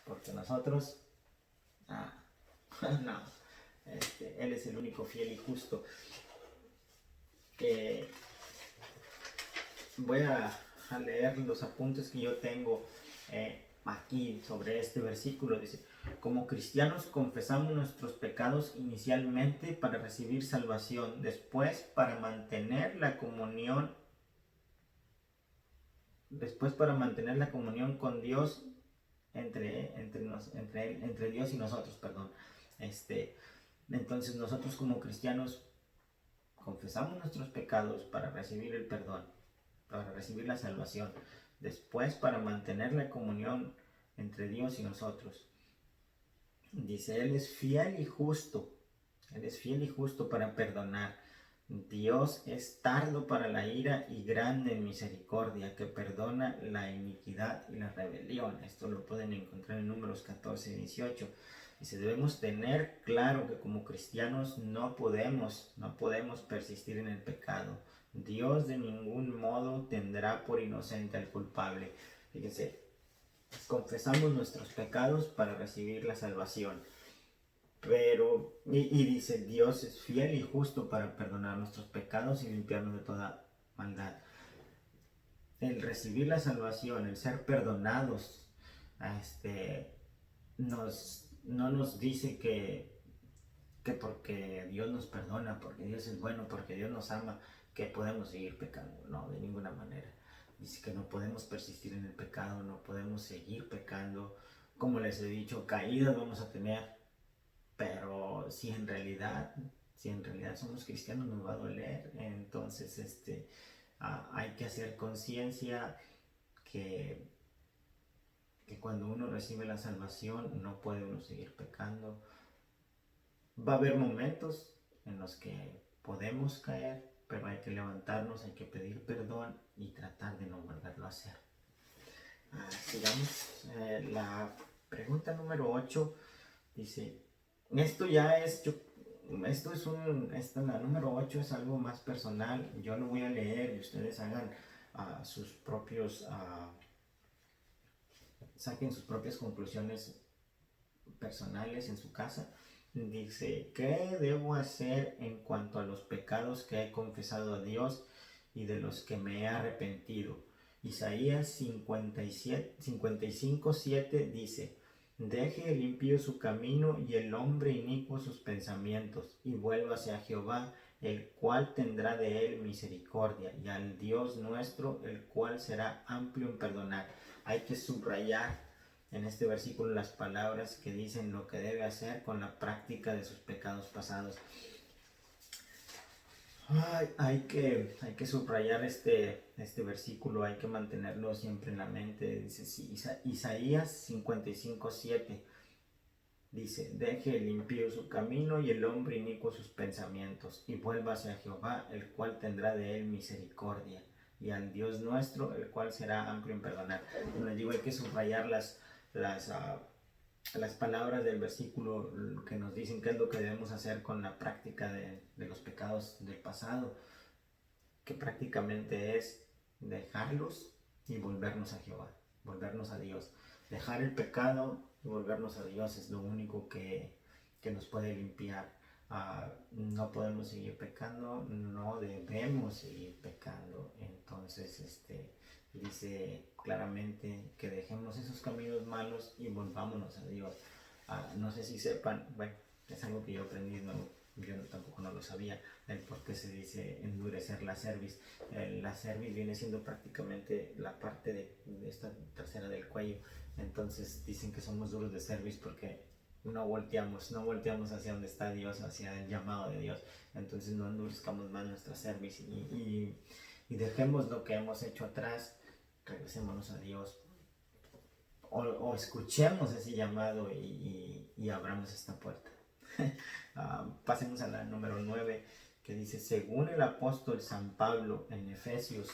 porque nosotros, no, Él es el único fiel y justo. Voy a leer los apuntes que yo tengo aquí sobre este versículo. Dice: como cristianos confesamos nuestros pecados inicialmente para recibir salvación, después para mantener la comunión con Dios, entre Dios y nosotros, perdón. Entonces nosotros como cristianos confesamos nuestros pecados para recibir el perdón, para recibir la salvación, después para mantener la comunión entre Dios y nosotros. Dice: Él es fiel y justo, Él es fiel y justo para perdonar. Dios es tardo para la ira y grande en misericordia, que perdona la iniquidad y la rebelión. Esto lo pueden encontrar en Números 14 y 18. Dice: debemos tener claro que como cristianos no podemos persistir en el pecado. Dios de ningún modo tendrá por inocente al culpable. Fíjense, confesamos nuestros pecados para recibir la salvación. Pero, y dice: Dios es fiel y justo para perdonar nuestros pecados y limpiarnos de toda maldad. El recibir la salvación, el ser perdonados, no nos dice que porque Dios nos perdona, porque Dios es bueno, porque Dios nos ama, que podemos seguir pecando. No, de ninguna manera. Dice que no podemos persistir en el pecado, no podemos seguir pecando. Como les he dicho, caídas vamos a tener, pero si en realidad somos cristianos, nos va a doler. Entonces hay que hacer conciencia que cuando uno recibe la salvación no puede uno seguir pecando. Va a haber momentos en los que podemos caer, pero hay que levantarnos, hay que pedir perdón y tratar de no volverlo a hacer. Sigamos. La pregunta número 8 dice: la número 8 es algo más personal. Yo lo voy a leer y ustedes hagan saquen sus propias conclusiones personales en su casa. Dice: ¿qué debo hacer en cuanto a los pecados que he confesado a Dios y de los que me he arrepentido? Isaías 55:7 dice: deje el impío su camino y el hombre inicuo sus pensamientos, y vuélvase a Jehová, el cual tendrá de él misericordia, y al Dios nuestro, el cual será amplio en perdonar. Hay que subrayar en este versículo las palabras que dicen lo que debe hacer con la práctica de sus pecados pasados. Hay que subrayar este versículo, hay que mantenerlo siempre en la mente. Dice Isaías 55:7. Dice: deje el impío su camino y el hombre inicuo sus pensamientos, y vuélvase a Jehová, el cual tendrá de él misericordia, y al Dios nuestro, el cual será amplio en perdonar. Como les digo, hay que subrayar las palabras del versículo que nos dicen qué es lo que debemos hacer con la práctica de los pecados del pasado, que prácticamente es dejarlos y volvernos a Jehová, volvernos a Dios. Dejar el pecado y volvernos a Dios es lo único que nos puede limpiar. No podemos seguir pecando, no debemos seguir pecando. Entonces dice claramente que dejemos esos caminos malos y volvámonos a Dios. No sé si sepan, bueno, es algo que yo aprendí, yo tampoco no lo sabía, el por qué se dice endurecer la cerviz. La cerviz viene siendo prácticamente la parte de esta trasera del cuello. Entonces dicen que somos duros de cerviz porque no volteamos hacia donde está Dios, hacia el llamado de Dios. Entonces no endurezcamos más nuestra cerviz y dejemos lo que hemos hecho atrás, regresémonos a Dios, o escuchemos ese llamado y abramos esta puerta. Pasemos a la número 9, que dice: según el apóstol San Pablo en Efesios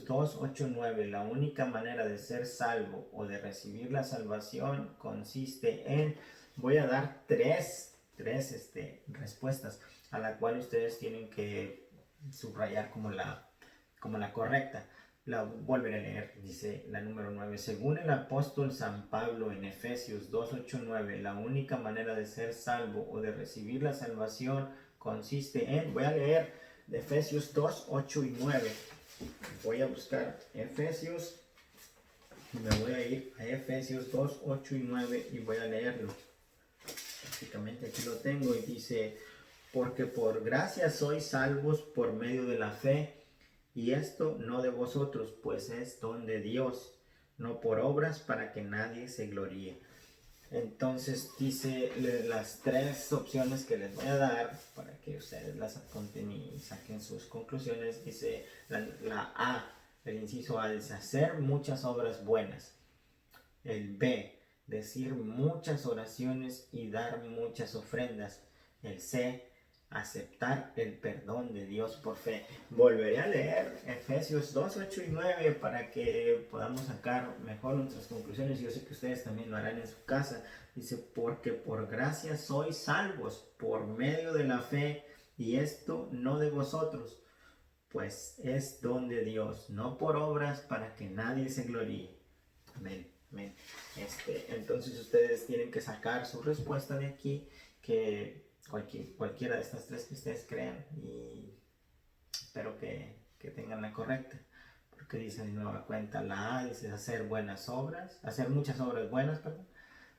2, 8, 9, la única manera de ser salvo o de recibir la salvación consiste en... Voy a dar tres respuestas a la cual ustedes tienen que subrayar como la correcta. La volveré a leer, dice la número 9. Según el apóstol San Pablo en Efesios 2, 8, 9, la única manera de ser salvo o de recibir la salvación consiste en, voy a leer de Efesios 2, 8 y 9. Voy a buscar Efesios, me voy a ir a Efesios 2, 8 y 9 y voy a leerlo. Básicamente aquí lo tengo y dice, porque por gracia sois salvos por medio de la fe, y esto no de vosotros, pues es don de Dios, no por obras para que nadie se gloríe. Entonces dice las tres opciones que les voy a dar para que ustedes las apunten y saquen sus conclusiones. Dice la A, el inciso A, dice hacer muchas obras buenas. El B, decir muchas oraciones y dar muchas ofrendas. El C, aceptar el perdón de Dios por fe. Volveré a leer Efesios 2, 8 y 9 para que podamos sacar mejor nuestras conclusiones. Yo sé que ustedes también lo harán en su casa. Dice, porque por gracia sois salvos por medio de la fe, y esto no de vosotros, pues es don de Dios, no por obras para que nadie se gloríe. Amén. Amén. Entonces ustedes tienen que sacar su respuesta de aquí, que cualquiera de estas tres que ustedes crean, y espero que tengan la correcta, porque dice de nueva cuenta la A, dice hacer buenas obras, hacer muchas obras buenas, perdón,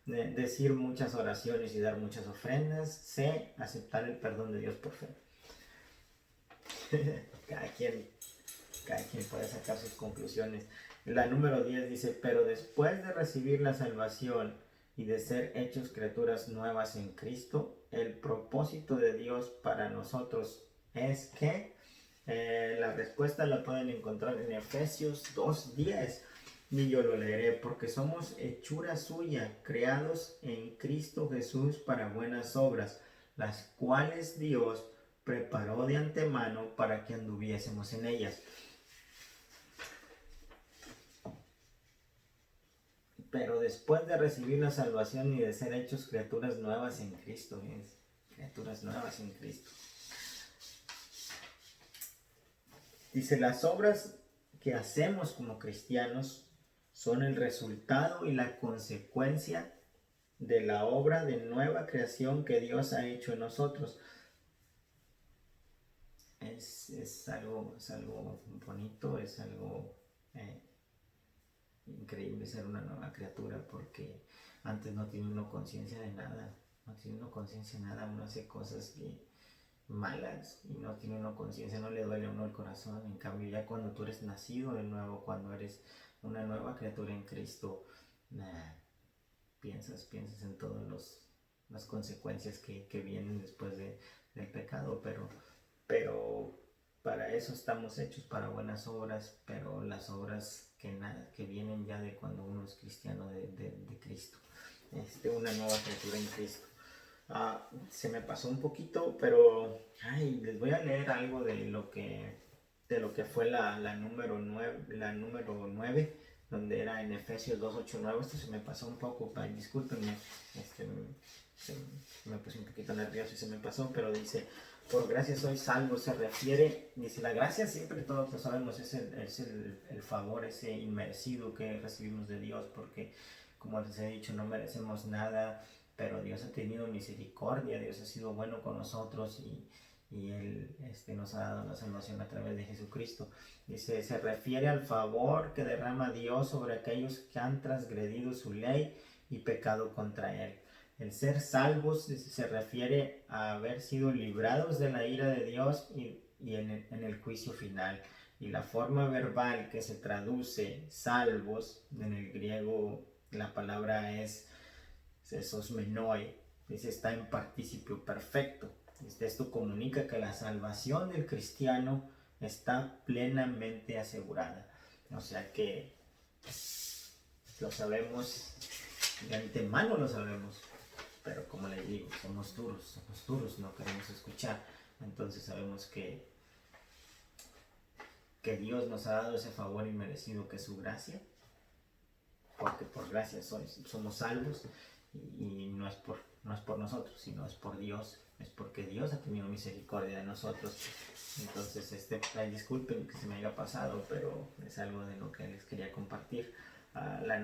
decir muchas oraciones y dar muchas ofrendas. C, aceptar el perdón de Dios por fe. cada quien puede sacar sus conclusiones. La número 10 dice, pero después de recibir la salvación y de ser hechos criaturas nuevas en Cristo, el propósito de Dios para nosotros es que la respuesta la pueden encontrar en Efesios 2:10, y yo lo leeré, porque somos hechura suya, creados en Cristo Jesús para buenas obras, las cuales Dios preparó de antemano para que anduviésemos en ellas. Pero después de recibir la salvación y de ser hechos criaturas nuevas en Cristo, criaturas nuevas en Cristo. Dice, las obras que hacemos como cristianos son el resultado y la consecuencia de la obra de nueva creación que Dios ha hecho en nosotros. Es algo bonito, es algo increíble ser una nueva criatura, porque antes no tiene uno conciencia de nada, uno hace cosas malas y no tiene uno conciencia, no le duele a uno el corazón. En cambio, ya cuando tú eres nacido de nuevo, cuando eres una nueva criatura en Cristo, piensas en todas las consecuencias que vienen después del pecado, pero para eso estamos hechos, para buenas obras, pero las obras que vienen ya de cuando uno es cristiano de Cristo, una nueva criatura en Cristo. Se me pasó un poquito, pero les voy a leer algo de lo que fue la número 9, donde era en Efesios 2, 8, 9. Esto se me pasó un poco, discúlpenme, me puse un poquito nervioso y se me pasó, pero dice, por gracia soy salvo, se refiere, dice, la gracia siempre todos lo sabemos, es el favor, ese inmerecido que recibimos de Dios, porque como les he dicho, no merecemos nada, pero Dios ha tenido misericordia, Dios ha sido bueno con nosotros, y Él nos ha dado la salvación a través de Jesucristo. Dice, se refiere al favor que derrama Dios sobre aquellos que han transgredido su ley y pecado contra Él. El ser salvos se refiere a haber sido librados de la ira de Dios y en el juicio final. Y la forma verbal que se traduce salvos, en el griego la palabra es sosmenoi, dice, está en participio perfecto. Esto comunica que la salvación del cristiano está plenamente asegurada. O sea que lo sabemos, de antemano lo sabemos, pero como les digo, somos duros, no queremos escuchar. Entonces sabemos que Dios nos ha dado ese favor inmerecido que es su gracia, porque por gracia somos salvos, y no es por nosotros, sino es por Dios, es porque Dios ha tenido misericordia de nosotros. Entonces, ay, disculpen que se me haya pasado, pero es algo de lo que les quería compartir. En la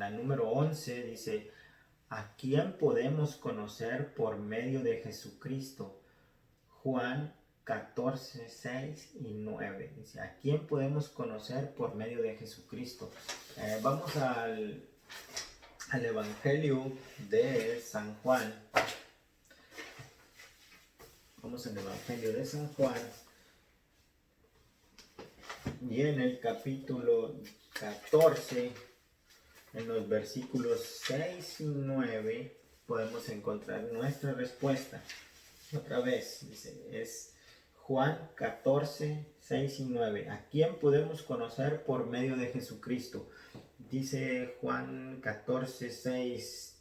número 11 dice: ¿a quién podemos conocer por medio de Jesucristo? Juan 14, 6 y 9. Dice: ¿a quién podemos conocer por medio de Jesucristo? Vamos al Evangelio de San Juan. Vamos al Evangelio de San Juan. Y en el capítulo 14, en los versículos 6 y 9, podemos encontrar nuestra respuesta. Otra vez, dice, es Juan 14, 6 y 9. ¿A quién podemos conocer por medio de Jesucristo? Dice Juan 14, 6.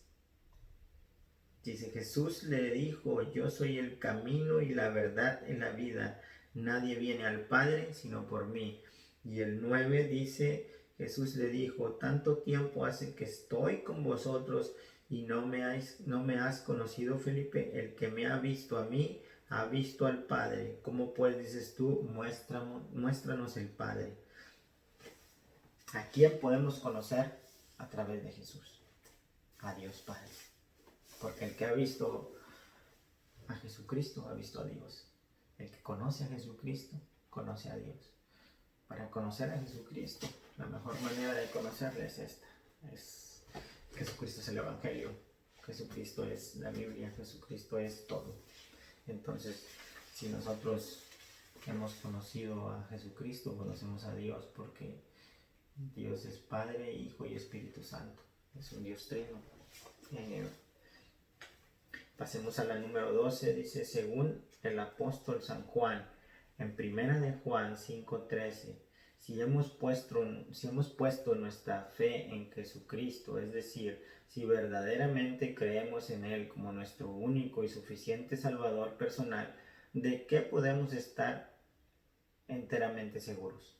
Dice: Jesús le dijo: yo soy el camino y la verdad y la vida. Nadie viene al Padre sino por mí. Y el 9 dice: Jesús le dijo: tanto tiempo hace que estoy con vosotros y no me has conocido, Felipe. El que me ha visto a mí, ha visto al Padre. ¿Cómo pues dices tú: muéstranos el Padre? ¿A quién podemos conocer? A través de Jesús, a Dios Padre. Porque el que ha visto a Jesucristo ha visto a Dios. El que conoce a Jesucristo conoce a Dios. Para conocer a Jesucristo, la mejor manera de conocerle es esta: Jesucristo es el Evangelio, Jesucristo es la Biblia, Jesucristo es todo. Entonces, si nosotros hemos conocido a Jesucristo, conocemos a Dios, porque Dios es Padre, Hijo y Espíritu Santo. Es un Dios trino. Pasemos a la número 12. Dice: según el apóstol San Juan, en primera de Juan 5:13, si hemos puesto nuestra fe en Jesucristo, es decir, si verdaderamente creemos en Él como nuestro único y suficiente Salvador personal, ¿de qué podemos estar enteramente seguros?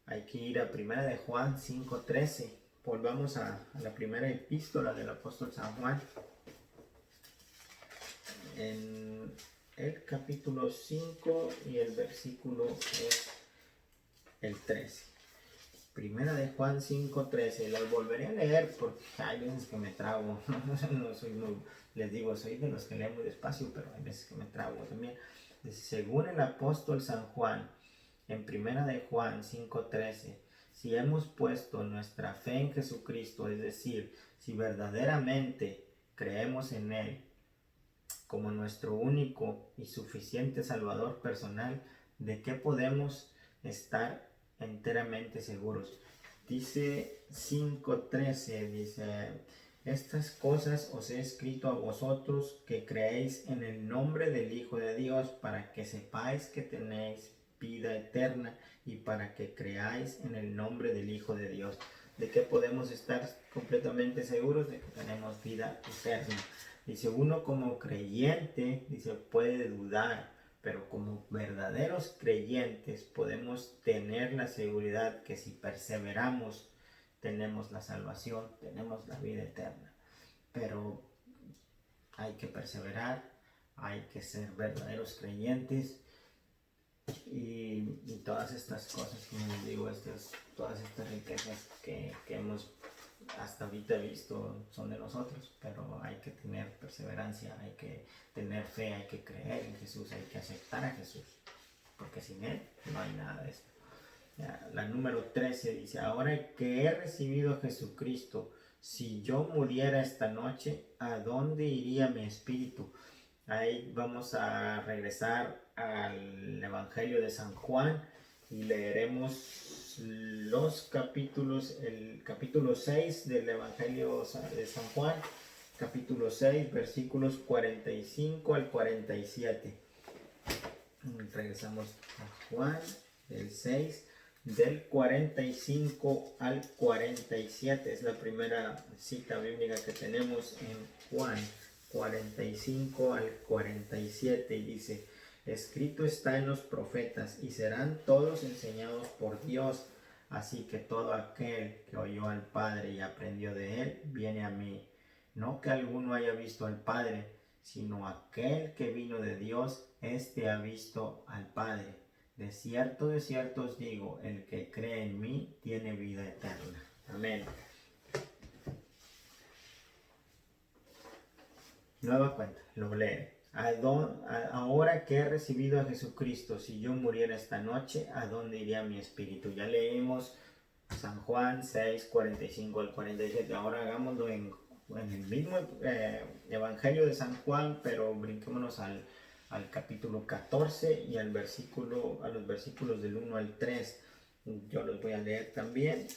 Hay que ir a primera de Juan 5:13. Volvamos a la primera epístola del apóstol San Juan. En el capítulo 5 y el versículo es el 13. Primera de Juan 5:13. Las volveré a leer porque hay veces que me trago. Les digo, soy de los que leen muy despacio, pero hay veces que me trago también. Dice: según el apóstol San Juan, en primera de Juan 5:13, si hemos puesto nuestra fe en Jesucristo, es decir, si verdaderamente creemos en Él como nuestro único y suficiente Salvador personal, ¿de qué podemos estar enteramente seguros? Dice 5:13, dice: estas cosas os he escrito a vosotros que creéis en el nombre del Hijo de Dios, para que sepáis que tenéis vida eterna y para que creáis en el nombre del Hijo de Dios. ¿De qué podemos estar completamente seguros? De que tenemos vida eterna. Dice: uno como creyente, dice, puede dudar, pero como verdaderos creyentes podemos tener la seguridad que si perseveramos, tenemos la salvación, tenemos la vida eterna. Pero hay que perseverar, hay que ser verdaderos creyentes, y todas estas cosas, como les digo, todas estas riquezas que hemos hasta ahorita visto son de nosotros, pero hay que tener perseverancia, hay que tener fe, hay que creer en Jesús, hay que aceptar a Jesús, porque sin Él no hay nada de esto. La número 13 dice: ahora que he recibido a Jesucristo, si yo muriera esta noche, ¿a dónde iría mi espíritu? Ahí vamos a regresar al Evangelio de San Juan y leeremos los capítulos, el capítulo 6 del Evangelio de San Juan, capítulo 6, versículos 45 al 47. Regresamos a Juan, el 6, del 45 al 47. Es la primera cita bíblica que tenemos en Juan 45 al 47, y dice: escrito está en los profetas, y serán todos enseñados por Dios, así que todo aquel que oyó al Padre y aprendió de Él, viene a mí. No que alguno haya visto al Padre, sino aquel que vino de Dios, éste ha visto al Padre. De cierto os digo, el que cree en mí tiene vida eterna. Amén. Nueva cuenta, lo leo. Ahora que he recibido a Jesucristo, si yo muriera esta noche, ¿a dónde iría mi espíritu? Ya leímos San Juan 6, 45 al 47. Ahora hagámoslo en el mismo Evangelio de San Juan, pero brinquémonos al capítulo 14 y a los versículos del 1 al 3. Yo los voy a leer también.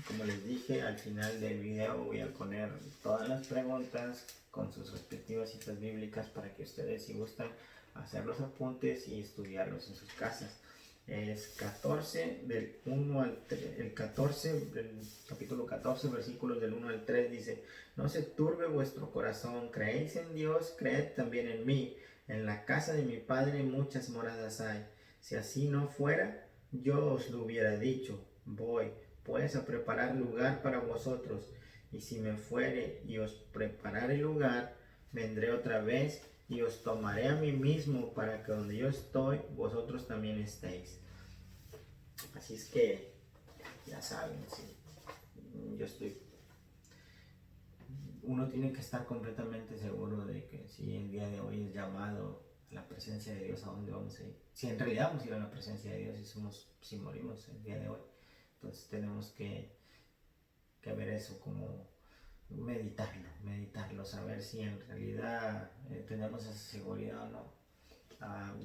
Como les dije, al final del video voy a poner todas las preguntas con sus respectivas citas bíblicas para que ustedes, si gustan, hacer los apuntes y estudiarlos en sus casas. Es 14 del 1 al 3, el 14, el capítulo 14, versículos del 1 al 3 dice: no se turbe vuestro corazón, creéis en Dios, creed también en mí. En la casa de mi Padre muchas moradas hay. Si así no fuera, yo os lo hubiera dicho. Voy pues a preparar lugar para vosotros, y si me fuere y os preparare lugar, vendré otra vez y os tomaré a mí mismo, para que donde yo estoy, vosotros también estéis. Así es que, ya saben, sí, yo estoy... Uno tiene que estar completamente seguro de que si el día de hoy es llamado a la presencia de Dios, ¿a dónde vamos a ir? Si en realidad vamos a ir a la presencia de Dios si morimos el día de hoy, entonces tenemos que ver eso como meditarlo, saber si en realidad tenemos esa seguridad o no.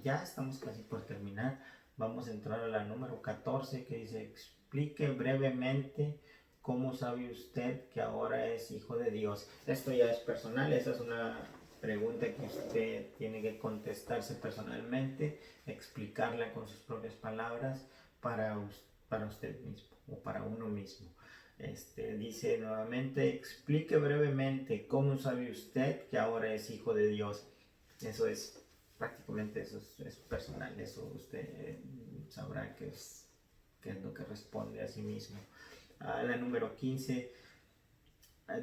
Ya estamos casi por terminar. Vamos a entrar a la número 14, que dice: explique brevemente cómo sabe usted que ahora es hijo de Dios. Esto ya es personal, esa es una pregunta que usted tiene que contestarse personalmente, explicarla con sus propias palabras para usted mismo o para uno mismo. Dice nuevamente: explique brevemente cómo sabe usted que ahora es hijo de Dios. Eso es prácticamente, eso es personal, eso usted sabrá qué es lo que responde a sí mismo. La número 15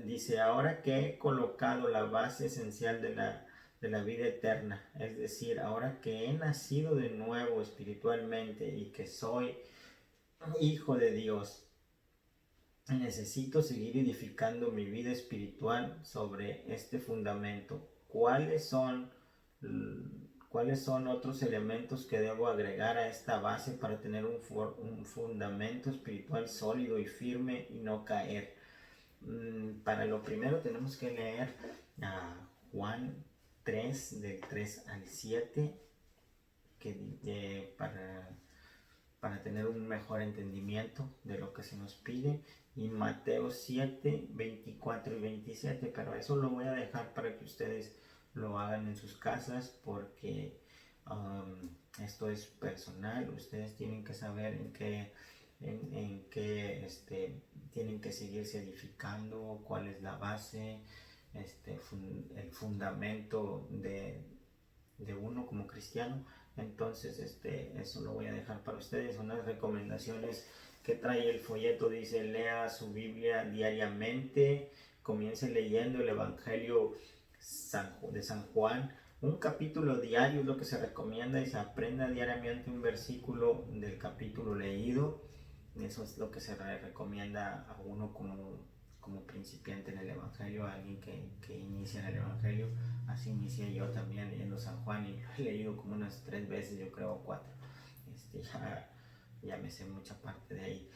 dice: ahora que he colocado la base esencial de la vida eterna, es decir, ahora que he nacido de nuevo espiritualmente y que soy hijo de Dios, necesito seguir edificando mi vida espiritual sobre este fundamento. ¿Cuáles son otros elementos que debo agregar a esta base para tener un fundamento espiritual sólido y firme y no caer? Para lo primero tenemos que leer a Juan 3, del 3 al 7, para tener un mejor entendimiento de lo que se nos pide, y Mateo 7, 24 y 27, pero eso lo voy a dejar para que ustedes lo hagan en sus casas, porque esto es personal. Ustedes tienen que saber en qué tienen que seguirse edificando, cuál es la base, el fundamento de uno como cristiano. Entonces eso lo voy a dejar para ustedes. Unas recomendaciones que trae el folleto: dice: lea su Biblia diariamente, comience leyendo el Evangelio de San Juan, un capítulo diario es lo que se recomienda, y se aprenda diariamente un versículo del capítulo leído. Eso es lo que se recomienda a uno como principiante en el Evangelio, a alguien que inicia en el Evangelio. Así inicié yo también leyendo San Juan, y lo he leído como unas 3 veces, yo creo 4. Ya me sé mucha parte de ahí.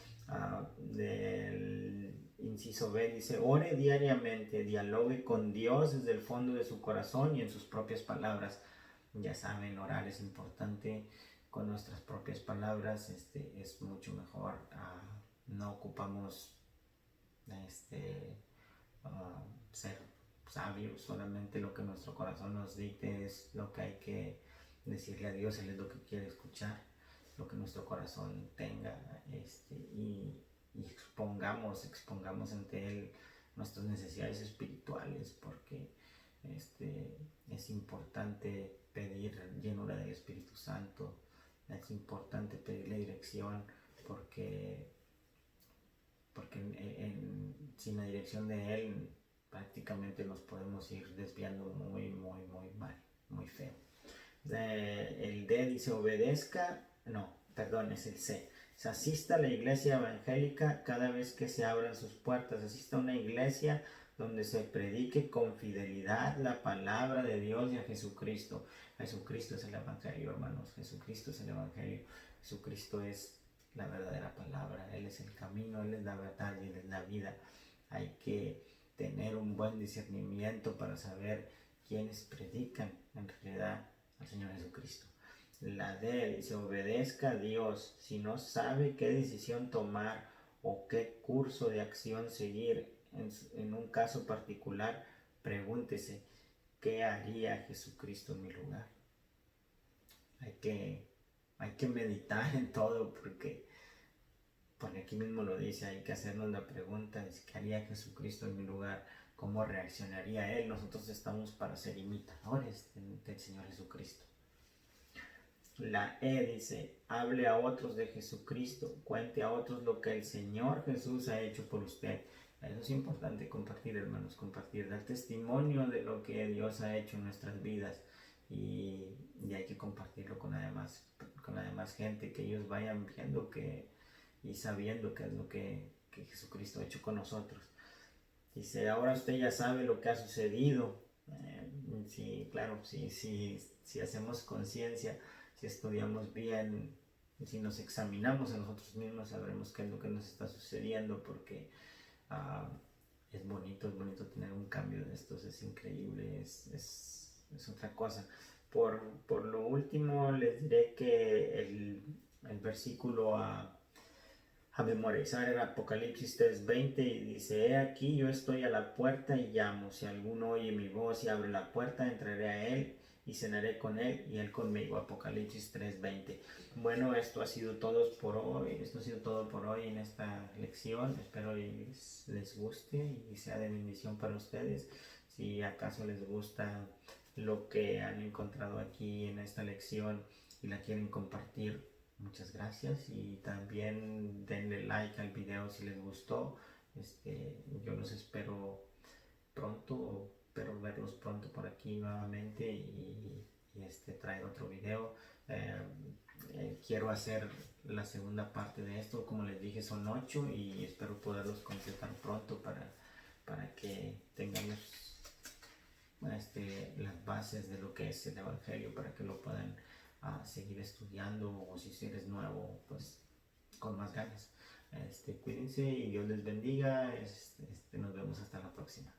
Del inciso B dice: ore diariamente, dialogue con Dios desde el fondo de su corazón y en sus propias palabras. Ya saben, orar es importante con nuestras propias palabras. Es mucho mejor. No ocupamos ser sabios, solamente lo que nuestro corazón nos dicte es lo que hay que decirle a Dios. Él es lo que quiere escuchar, lo que nuestro corazón tenga, y expongamos ante Él nuestras necesidades espirituales, porque es importante pedir llenura del Espíritu Santo, es importante pedirle dirección, porque sin la dirección de Él prácticamente nos podemos ir desviando muy, muy, muy mal, muy feo. El D dice obedezca, no, perdón, es el C. Se asista a la iglesia evangélica cada vez que se abran sus puertas. Asista a una iglesia donde se predique con fidelidad la palabra de Dios y a Jesucristo. Jesucristo es el evangelio, hermanos. Jesucristo es el evangelio. Jesucristo es la verdadera palabra. Él es el camino, Él es la verdad y Él es la vida. Hay que tener un buen discernimiento para saber quiénes predican en realidad al Señor Jesucristo. La D dice obedezca a Dios. Si no sabe qué decisión tomar o qué curso de acción seguir en un caso particular, pregúntese qué haría Jesucristo en mi lugar. Hay que meditar en todo porque aquí mismo lo dice, hay que hacernos la pregunta de qué haría Jesucristo en mi lugar, cómo reaccionaría Él. Nosotros estamos para ser imitadores del Señor Jesucristo. La E dice, hable a otros de Jesucristo, cuente a otros lo que el Señor Jesús ha hecho por usted. Eso es importante compartir, hermanos, compartir, dar testimonio de lo que Dios ha hecho en nuestras vidas y hay que compartirlo con la demás gente, que ellos vayan viendo y sabiendo qué es lo que Jesucristo ha hecho con nosotros. Dice, ahora usted ya sabe lo que ha sucedido. Sí, claro, si hacemos conciencia, si estudiamos bien, si nos examinamos a nosotros mismos, sabremos qué es lo que nos está sucediendo, porque es bonito tener un cambio de estos, es increíble, es otra cosa. Por lo último, les diré que el versículo a memorizar el Apocalipsis 3:20 y dice, he aquí yo estoy a la puerta y llamo, si alguno oye mi voz y abre la puerta, entraré a él y cenaré con él y él conmigo. Apocalipsis 3:20. Bueno, esto ha sido todo por hoy en esta lección. Espero les guste y sea de bendición para ustedes. Si acaso les gusta lo que han encontrado aquí en esta lección y la quieren compartir, muchas gracias y también denle like al video si les gustó. Yo los espero pronto, espero verlos pronto por aquí nuevamente y traer otro video. Quiero hacer la segunda parte de esto, como les dije son 8 y espero poderlos completar pronto para que tengamos las bases de lo que es el Evangelio, para que lo puedan seguir estudiando, o si eres nuevo, pues con más ganas. Cuídense y Dios les bendiga. Nos vemos hasta la próxima.